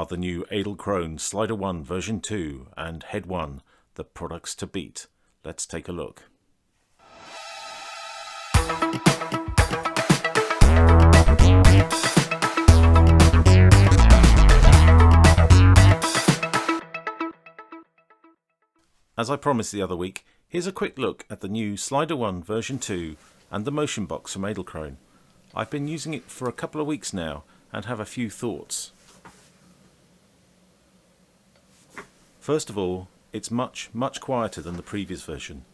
are the new Edelkrone SliderOneV2 and HeadOne, the products to beat. Let's take a look. As I promised the other week, here's a quick look at the new SliderOneV2 and the motion box from Edelkrone. I've been using it for a couple of weeks now and have a few thoughts. First of all, it's much quieter than the previous version.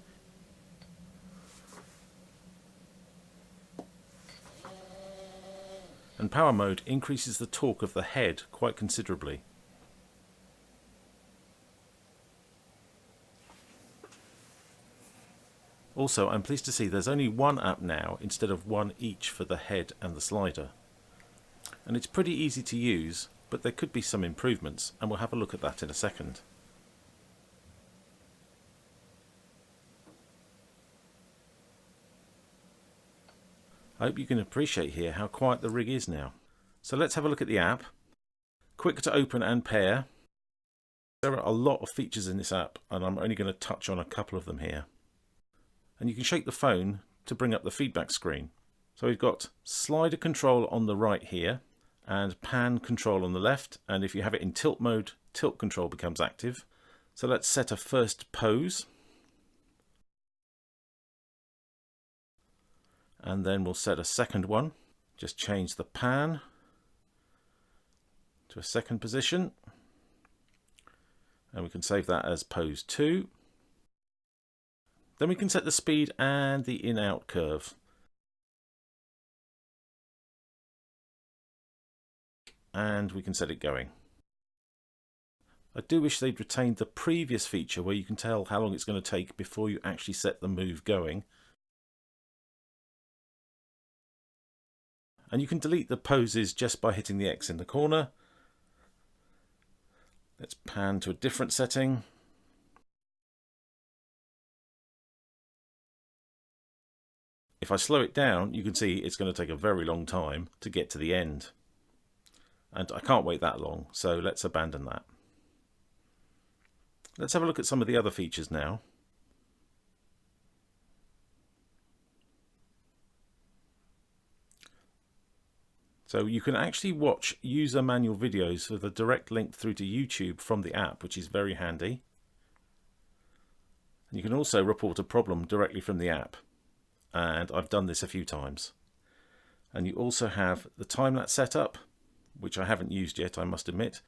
And power mode increases the torque of the head quite considerably. Also, I'm pleased to see there's only one app now instead of one each for the head and the slider. And it's pretty easy to use, but there could be some improvements, and we'll have a look at that in a second. I hope you can appreciate here how quiet the rig is now. So let's have a look at the app. Quick to open and pair. There are a lot of features in this app, and I'm only going to touch on a couple of them here. And you can shake the phone to bring up the feedback screen. So we've got slider control on the right here and pan control on the left, and if you have it in tilt mode, tilt control becomes active. So let's set a first pose, and then we'll set a second one. Just change the pan to a second position, and we can save that as pose 2. Then we can set the speed and the in-out curve. And we can set it going. I do wish they'd retained the previous feature where you can tell how long it's going to take before you actually set the move going. And you can delete the poses just by hitting the X in the corner. Let's pan to a different setting. If I slow it down, you can see it's going to take a very long time to get to the end. And I can't wait that long, so let's abandon that. Let's have a look at some of the other features now. So you can actually watch user manual videos with a direct link through to YouTube from the app, which is very handy. And you can also report a problem directly from the app. And I've done this a few times. And you also have the time-lapse setup, which I haven't used yet, I must admit.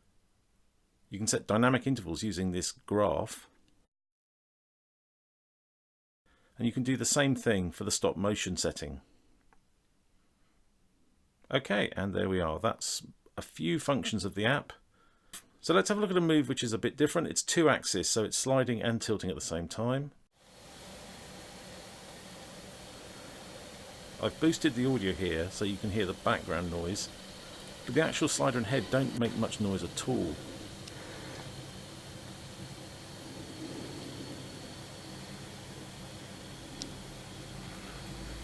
You can set dynamic intervals using this graph. And you can do the same thing for the stop motion setting. Okay, and there we are. That's a few functions of the app. So let's have a look at a move which is a bit different. It's 2-axis, so it's sliding and tilting at the same time. I've boosted the audio here so you can hear the background noise, but the actual slider and head don't make much noise at all.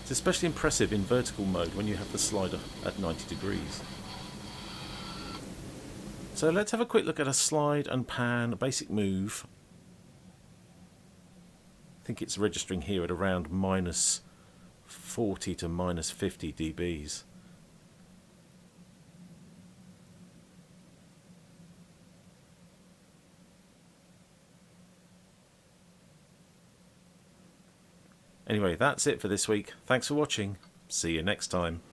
It's especially impressive in vertical mode when you have the slider at 90 degrees. So let's have a quick look at a slide and pan, a basic move. I think it's registering here at around minus 40 to minus 50 dBs. Anyway, that's it for this week. Thanks for watching. See you next time.